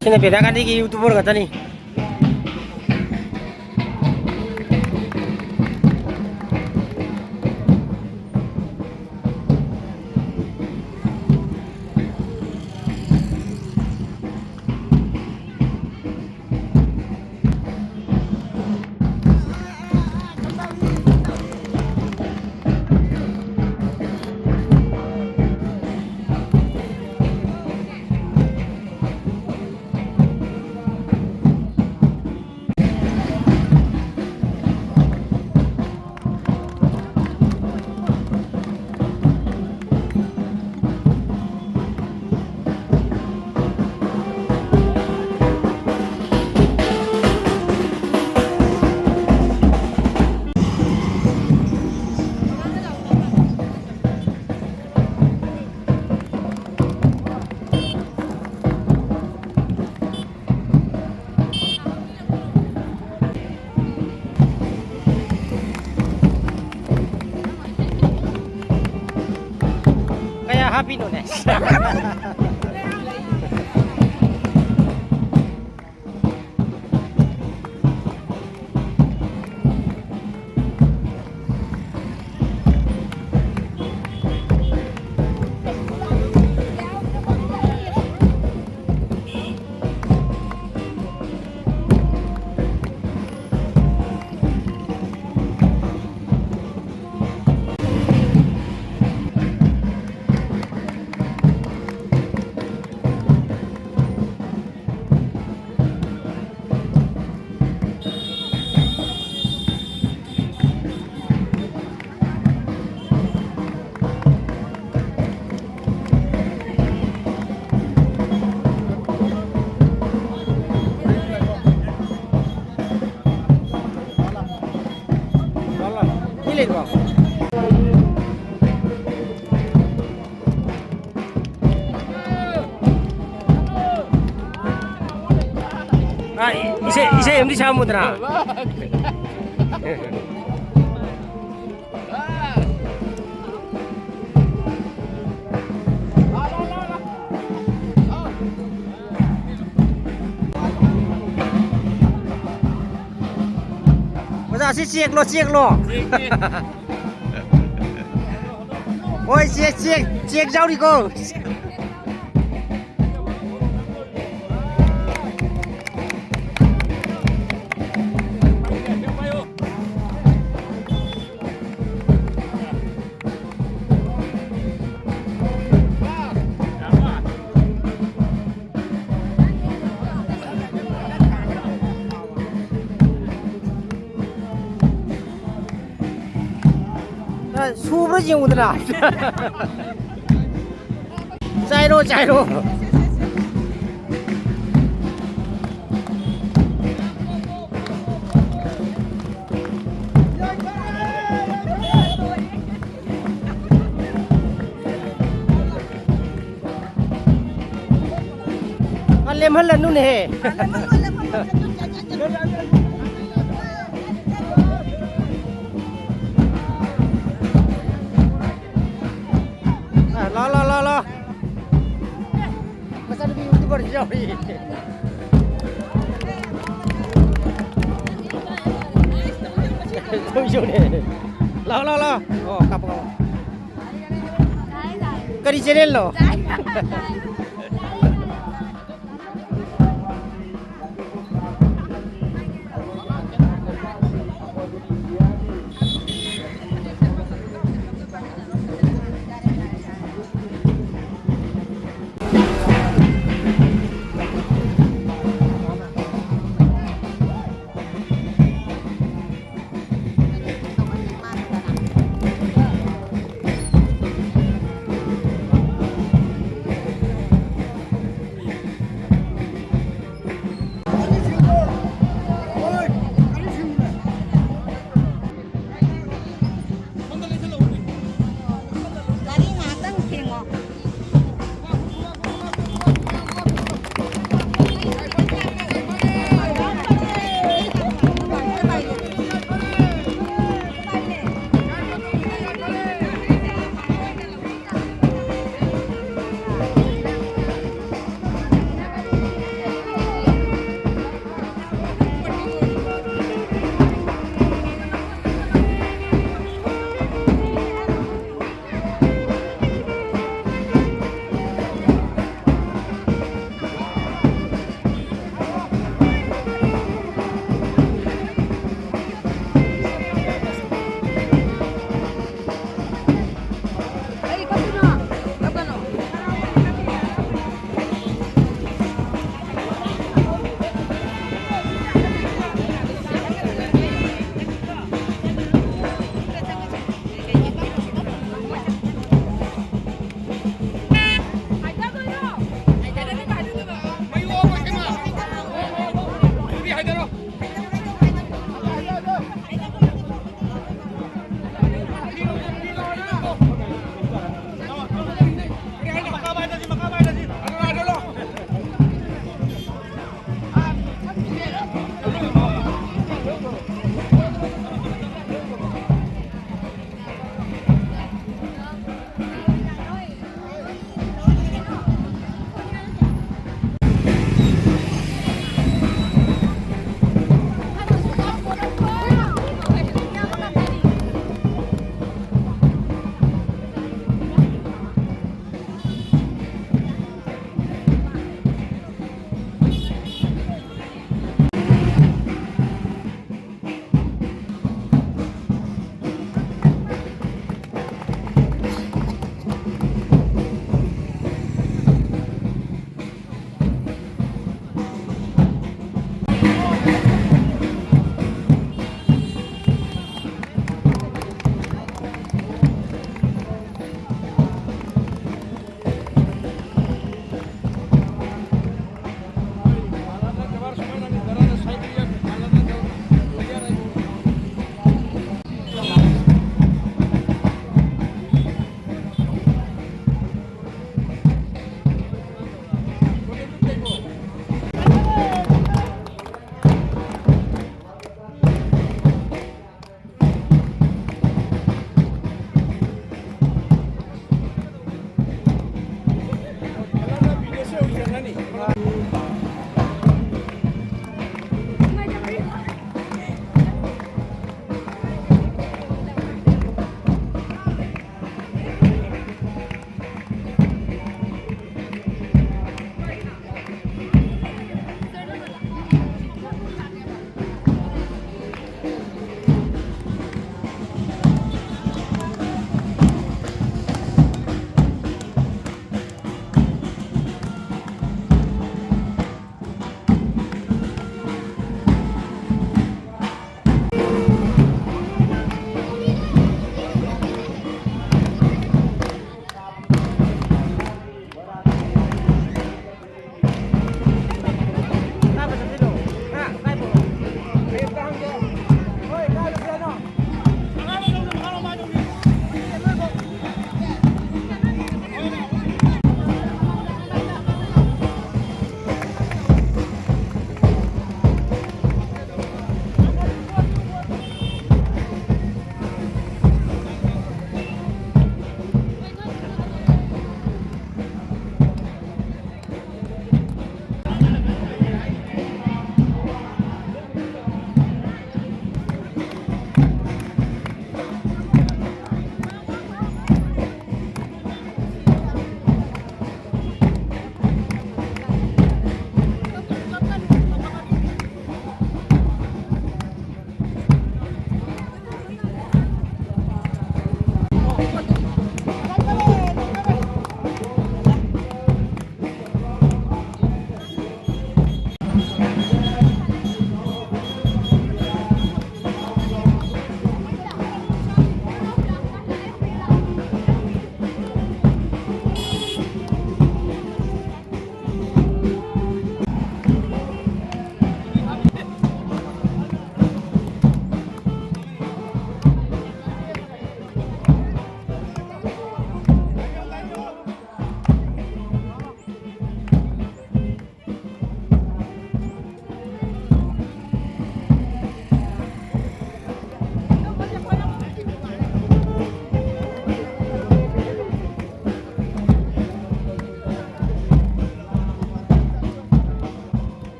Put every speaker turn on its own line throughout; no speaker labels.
Sini beda kan iki YouTuber kata nih. Happy Nunes. Ah, ise em di samudra. Masa si siek lo. Ôi siek rau đi cô. 수브러 지우더라. 짜이로. Lem hơn lần luôn nè. Lo. Masa lebih YouTuber jauh ni. Jauh ni. Lo. Oh, kapo. Kari channel lo.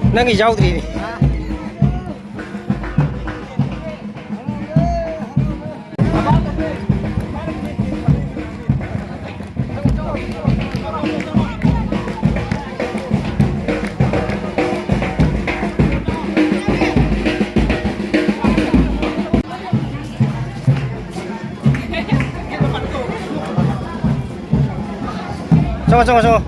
Nang yaudri ni. Coba.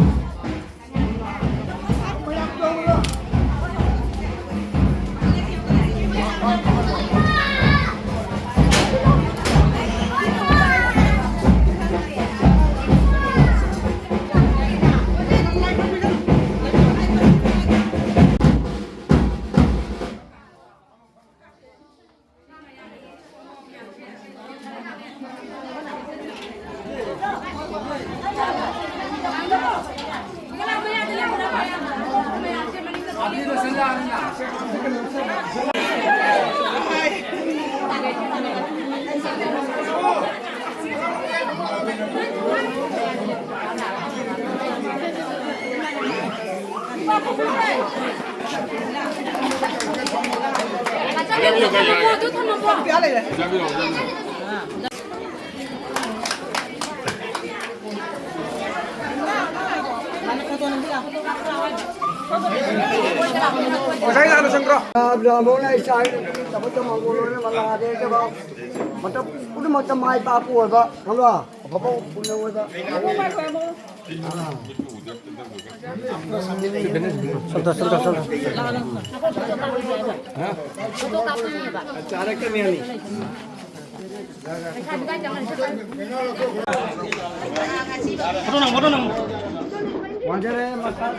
Bố này sai tập cho mọi người mà là đây cho bao mà tập cũng mà tập mai ba buổi vậy không đâu có bao buổi đâu vậy Santai. Cara kami ni. Betul. Wajarnya makan.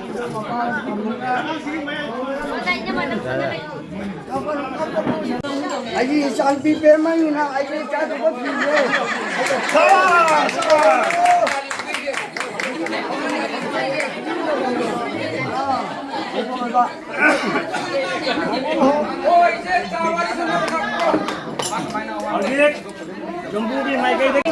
Aji sampai pemang ni nak aji cakap apa sih? Salah. Jumbo di mai kai dek.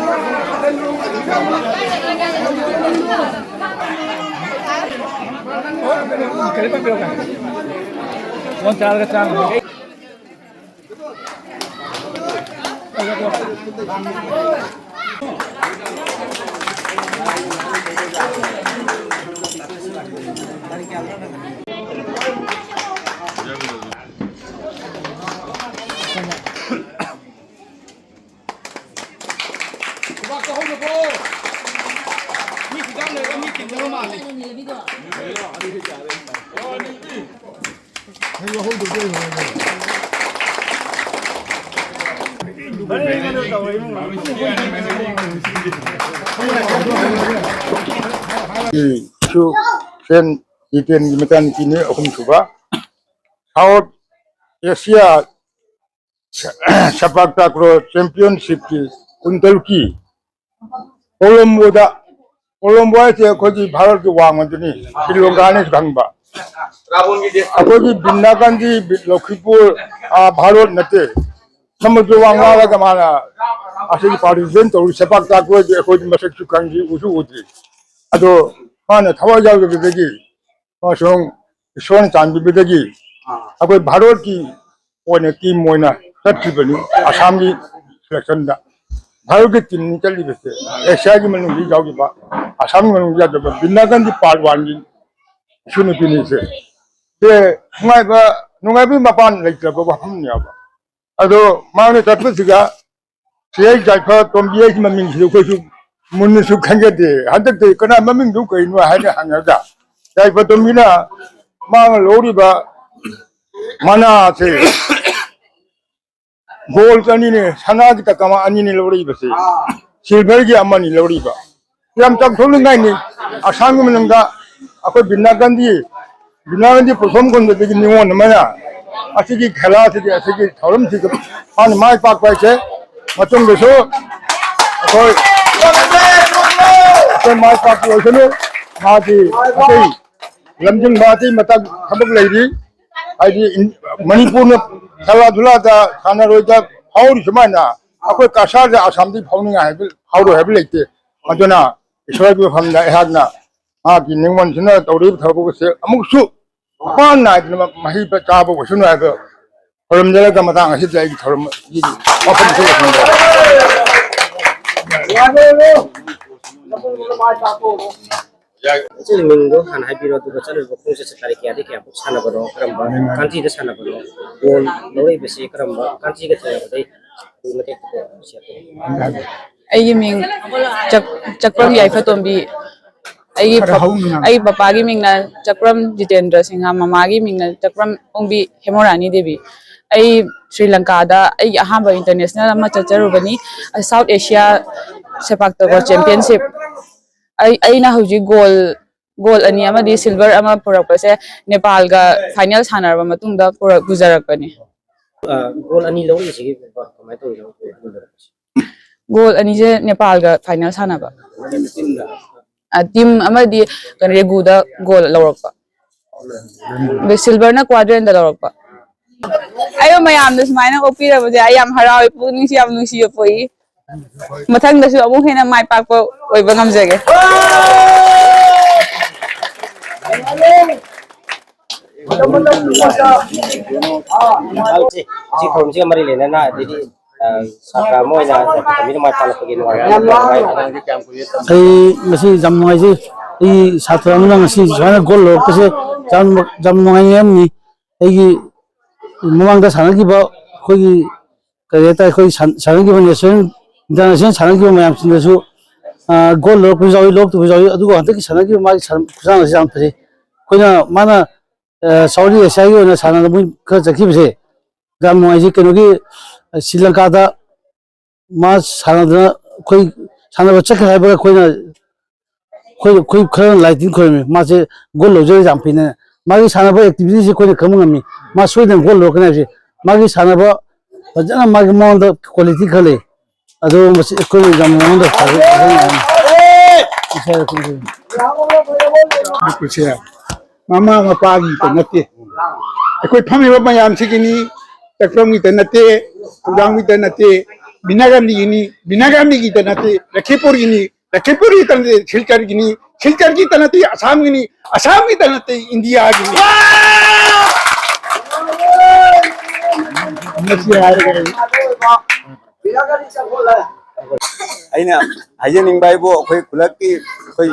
Kali apa kan? Mau cara kacang.
Isu sen iten mekan kini akum coba South Asia sepak takraw championship ki kuntal ki Colombo itu koji Bharat ki wang mantini Sri-Lanka ni gangba koji Binnakan di Lakhipur Bharat nate namun tu wang wala kamana asli partisan tu sepak takraw koji masak sukangi usu udri ado mana thawai jaw bidagi masong ison chan bidagi akoi Bharat ki one team moina tatibani Assam ki selection da Bharat ki team ni chali bese Asia ki manu gi jaw ki ba Assam manu gi jaw Binnakan di part 1 ki sunu tini se te nungai bi mapan lekla ba hum nya ba ado maune tatbu siga sei jaifa tombiye ki mamin ki ko su mun su khanje de hadak de kana mamin du kai no ha ne hanga da jaifa tombina mang lori ba mana se gol kani ne sana ki takama ani ne lori ba se silver ki amani lori ba yam tak thol ngai ni Assam ki menangda akoi Binnakan di perform kon de ki niwon mana asigi khela se asigi thorum se an mai pak pai se matong de so akoi mai pak ko se no ma di akoi lamjing ba ti matak khabak lai di ai di Manipur ne khala dula da khana roi da hauri samana akoi kasar da Assam di phawning ha hauro ha leite aduna isoi bi phamda ehagna ki ningmon sina tawri thabu se amuk su मान नाइदन मही पे चाबो वसुन आबो खरम जला का मतांग Asit like खरम ये वाफन से
Actually, minggu kan hai biro tu baca lu buku sesuatu tarik ya dek ya buku sana baro keramba kanci itu sana baro gol lori besi keramba kanci ke saya bari mati siapa
ai ming chakram yai phatombi ai papa gi ming na chakram Jitendra Singha mama gi ming na chakram ongbi Hemorani Devi ai Sri Lanka da ai ahamba international ama chacharubani South Asia sepak takraw championship ai na hoji goal ani ama di silver ama purakpase Nepal ga final sanarba matungda purak gujarakpani
gol ani lori besi kamai tu
goal ani je Nepal ga final sanaba team ama di kan regu da goal lawrakpa be silver na quadrant da lawrakpa ayo mayam da sumaina opira bode ay am harawi puning si am nusi poi mathang da su amu hena mai pak po oi bangam jage
si korum si mari lena na jadi saka mo na kami na mai pala pagin wa
ai masi jam ngai ji I satra mun ngasi jana gol lo kase jam ngai em ni ai mamang da sana gi ba khoi kare ta khoi sana gi ba nation international sana gi ma yam sin da su gol lo ku jawi lok tu jawi adu ga ta ki sana gi ma sana jam phe khoi na mana saudi asia gi na sana da mun ka jakhi bse jam ngai ji keno gi Sri Lanka da ma sana da khoi sana ba chak hai ba khoi na khoi khran lighting khoi me ma se gol lo je jam phe na ma gi sana ba activity se khoi na kam ngam ni ma soi na gol lo kana se ma gi sana ba jana ma gi mon da quality khale ado ma se khoi jam mon da
कुछ मामा मपागी तो नते कोई फमी मयाम सिगिनी तक्रम की नते उदांग की नते बिनागामी की नते लखीपुर की तनते सिलचर की तनते असम की तनते India की
aina hajening bai bo khoi khulaki khoi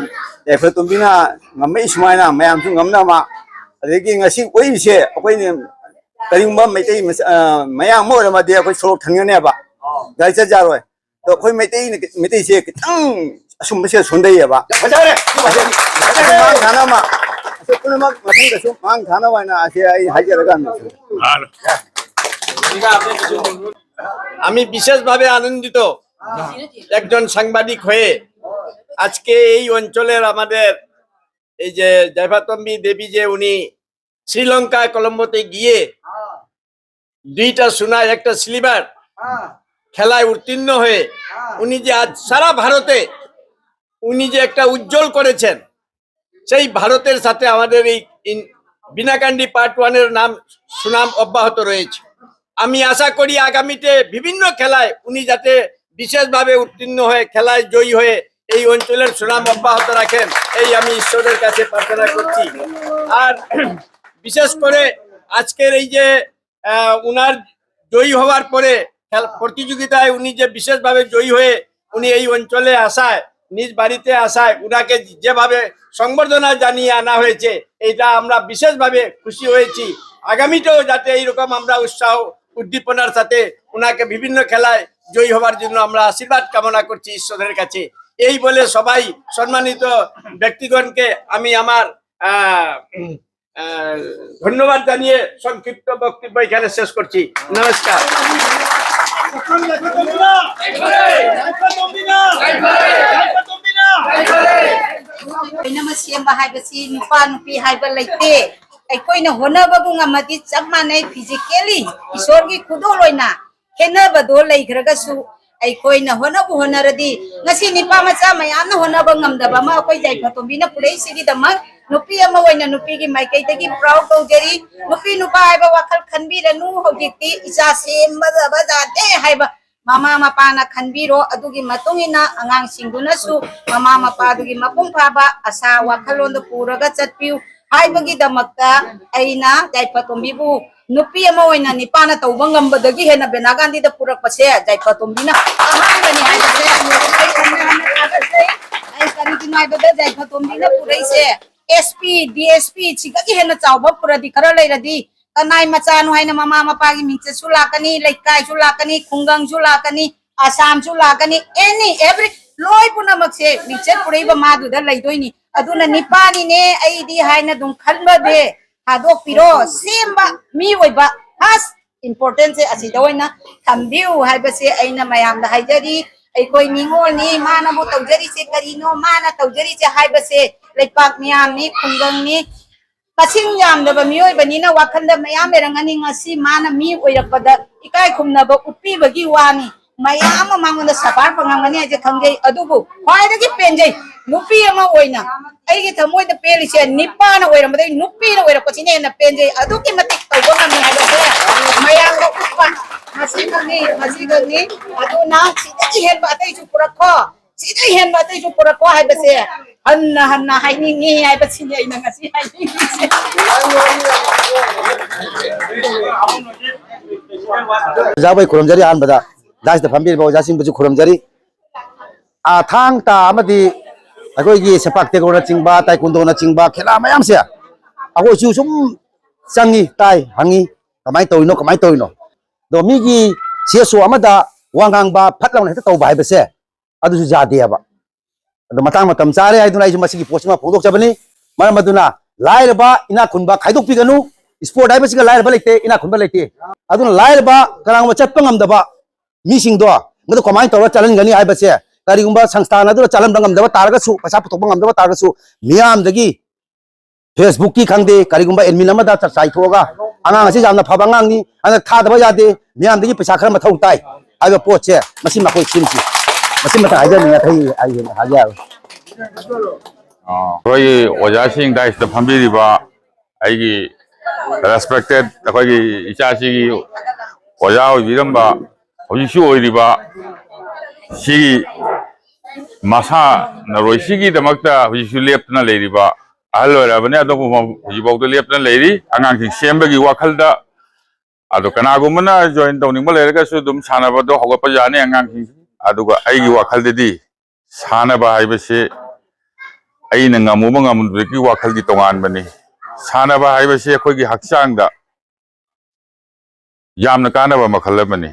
efa tumbina ngamai sumaina mayam su ngamna ma adegi ngasi oi se khoi ne karingba maitai mayam mo ma de khoi soro thangane ba dai cha ja roi to khoi maitai se kitang asum se sondai ba bajare mang thana ma asukuna ma mathang da su mang thana wa na ase ai hajara ga
আমি বিশেষভাবে আনন্দিত একজন সাংবাদিক হয়ে আজকে এই অঞ্চলের আমাদের এই যে জয়পাতম্বী দেবী যে উনি শ্রীলঙ্কা কলম্বোতে গিয়ে 2টা সোনা 1টা সিলভার খেলায় উত্তীর্ণ হয়ে উনি যে আজ সারা ভারতে উনি যে একটা উজ্জ্বল করেছেন সেই ভারতের সাথে আমাদের এই বিনাকান্দি পার্ট 1 এর নাম সুনাম অব্যাহত রয়েছে আমি আশা করি আগামীতে বিভিন্ন খেলায় উনি যাতে বিশেষভাবে উত্তীর্ণ হয়ে খেলায় জয়ী হয়ে এই অঞ্চলের সুনাম অব্যাহত রাখেন এই আমি ঈশ্বরের কাছে প্রার্থনা করছি আর বিশেষ করে আজকের এই যে উনার জয়ী হওয়ার পরে প্রতিযোগিতায় উনি যে বিশেষভাবে জয়ী হয়ে উনি এই অঞ্চলে আসায় নিজ বাড়িতে আসায় উনাকে যেভাবে সংবর্ধনা জানিয়ে আনা হয়েছে এটা আমরা বিশেষভাবে খুশি হয়েছি আগামীতেও যাতে এইরকম আমরা উৎসাহ উদ্দীপনার সাথে উনাকে বিভিন্ন খেলায় জয়ী হওয়ার জন্য আমরা আশীর্বাদ কামনা করছি ঈশ্বরের কাছে এই বলে সবাই সম্মানিত ব্যক্তিগণকে আমি আমার ধন্যবাদ জানিয়ে সংক্ষিপ্ত বক্তব্য এখানে শেষ করছি নমস্কার
ꯑꯩꯈꯣꯏꯅ ꯍꯣꯠꯅꯕꯕꯨ ꯉꯝꯃꯗꯤ ꯆꯞ ꯃꯥꯟꯅꯩ ꯐꯤꯖꯤꯀꯦꯜꯂꯤ ꯏꯁꯣꯔꯒꯤ ꯈꯨꯗꯣꯜ ꯈꯦꯠꯅꯕꯗꯣ ꯂꯩꯈ꯭ꯔꯒꯁꯨ ꯑꯩꯈꯣꯏꯅ ꯍꯣꯠꯅꯕꯨ ꯍꯣꯠꯅꯔꯗꯤ ꯉꯁꯤ ꯅꯤꯄꯥ ꯃꯆꯥ ꯃꯌꯥꯝꯅ ꯍꯣꯠꯅꯕ ꯉꯝꯗꯕ ꯑꯃ ꯑꯩꯈꯣꯏ ꯌꯥꯏꯐꯇꯣꯝꯕꯤꯅ ꯄꯨꯔꯛꯏꯁꯤꯒꯤꯗꯃꯛ ꯅꯨꯄꯤ ꯑꯃ ꯑꯣꯏꯅ ꯅꯨꯄꯤꯒꯤ ꯃꯥꯏꯀꯩꯗꯒꯤ ꯄ꯭ꯔꯥꯎꯗ ꯇꯧꯖꯔꯤ ꯅꯨꯄꯤ ꯅꯨꯄꯥ ꯍꯥꯏꯕ ꯋꯥꯈꯜ ꯈꯟꯕꯤꯔꯅꯨ ꯍꯧꯖꯤꯛꯇꯤ ꯏꯆꯥ ꯁꯦꯝꯕꯗꯕ ꯌꯥꯗꯦ ꯍꯥꯏꯕ ꯃꯃꯥ ꯃꯄꯥꯅ ꯈꯟꯕꯤꯔꯣ ꯑꯗꯨꯒꯤ ꯃꯇꯨꯡ ꯏꯟꯅ ꯑꯉꯥꯡꯁꯤꯡꯗꯨꯅꯁꯨ ꯃꯃꯥ ꯃꯄꯥꯗꯨꯒꯤ ꯃꯄꯨꯡ ꯐꯥꯕ ꯑꯁꯥ ꯋꯥꯈꯜꯂꯣꯟꯗ ꯄꯨꯔꯒ ꯆꯠꯄꯤꯌꯨ हाइबगीदमक्ता अइना जायफतोंबीबु नुपी अमा ओइना निपाना तौबा ngambadagi hena benagandi da purakpase जायफतोंबीना अहांबनी हाइबसे आई खन्ना थागसे आई करी दिनाइबदा जायफतोंबीना पुरैसे एसपी डीएसपी छिगगी हेना चावबा पुरदी खरा लैरदी कनाई मचानु हाइना ममा मपागी मिंचे सुलाकनी लैकाई सुलाकनी खुंगंग सुलाकनी आसाम सुलाकनी एनी एवरी लोई पुनमक्से मिंचे पुरैबा मादुदा लैदोइनी अदुना निपानी ने आईदी हाइना दुम खनबदे हादोक पिरो सेमबा मी ओइबा हास इम्पोर्टेंट से असिदा ओइना थम्बिउ हाइबसे आइना मयाम दा हाइजरी अखोई निंगोलनी माना बो तौजरी से करीनो माना तौजरी से हाइबसे लेपाक मियामनी खुंगंगनी कसिंग यामदबा मियोइबनीना वाखंदा मयाम मेरंगनी ngasi माना मी ओइरकपदा इकाई खुमनबा उप्पीबगी वानी मयाम मांगोंदा सपार पंगांगनी आजे खंगै अदुबु ख्वाइदगी पेंजै नुपी अमा ओइना अइगे थमोइदा पेलिसे निपाना ओइरमदै नुपीना ओइरकपसिने हेना पेंजै अदुकी मतिक तौबा ngami हाइबसे मयामगा उप्पा मसिगनी अदुना सिदगी हेनबा अतैसु पुरखो सिदगी हेनबा अतैसु पुरखो हाइबसे हन्ना हन्ना हाइनिंगी हाइबसिने अइना ngasi हाइनिंगिसे
जाबै खुरमजरी आनबदा दाइस फम्बी बजासिंग बुजु खुरमजरी आ थांग ता अमदि अखोइगी सेपाक तेगोना चिंगबा ताइकुंडोना चिंगबा खेला मयाम से अखोइ सु सुम संगी ताइ हंगी कमाइ तोइनो दो मिगी सेसो अमदा वांगांगबा फटलाउन हेता तौबा हाइबसे अदुसु जादेबा अदु मतंग मतम चारे हाइदुना आइसु मसिगी पोस्टमा फोदोक जबनी मरम अदुना लाइरबा इना खुनबा खाइदोक पिगनु स्पोर्ट हाइबसिगा लाइरबा लेते इना खुनबा लेते अदुना लाइरबा करांगबा चटपा ngамदबा मिसिंदो मदु कमाइ तौरा चलनगनी हाइबसे करिगुंबा संस्थान अदु चलम ngамदबा तारगसु पैसा पुतोक ngамदबा तारगसु मियामदगी फेसबुक की खंगदे करिगुंबा एडमिन अमदा चाइ थोगा angang asi jamna phaba ngang ni ana thadaba yade miyam dagi paisa khara mathau tai aiba poche masi makoi simsi masi mata haja ni thai ai haja
koi oja sing dais da phambi riba aigi respected koi gi icha si gi oja oi biramba hoji su oi riba si masa na roi si gi damakta hoji su lepna le riba ahlo rabane ado hoji bawda lepna le ri angang sing sembagi wakhalda ado kanagumana join tawning lerga su dum sanaba do hogapa jani angang sing aduga aigi wakhaldi sanaba haibase aina ngamuba ngamudki wakhaldi tongan bani sanaba haibase akhoi gi hakchangda yamna kanaba makhala bani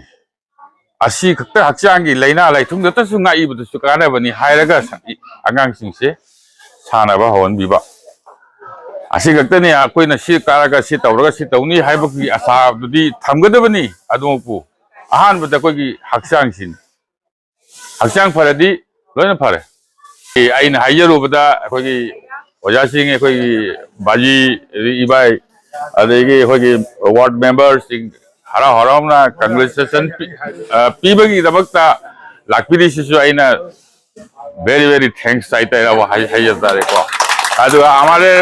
asi khakta hakchangi laina laithung da su ngai bu su kanaba bani hairaga angang sing se sanaba hon biba asi gakta ne akoi na si karaga si tawraga si tawni haibaki asa dudi thamgadabani adupu ahan bada koi gi hakchang sin hakchang faradi loina fare aina hayaru bada koi gi oja sing koi baji ibai adegi koi gi ward members sing hara haramna congratulation pibagi dabakta lakpiri sisu aina very thanks saita wa hayata re ko adu amare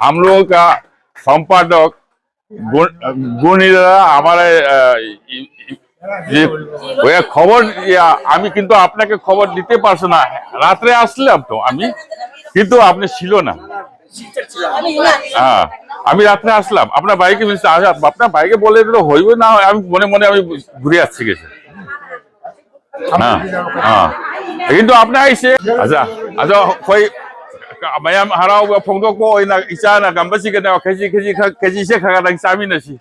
हम लोगों का संपादक गुणीरा हमारे ये खबर या आमी किंतु आपने के खबर दीते पारछो ना रात्रे आसलाम तो आमी किंतु आपने छिलो ना हाँ आमी रात्रे आसलाम अपना भाई के मिलते अपना भाई के बोले तो होइबो ना आमी मने मने आमी घुरे आछि गेছে हाँ हाँ किंतु आपने आइसे अच्छा कोई mayam harau ga phongdok ko ina isana gambasi ga na khaji se khaga dang sami na si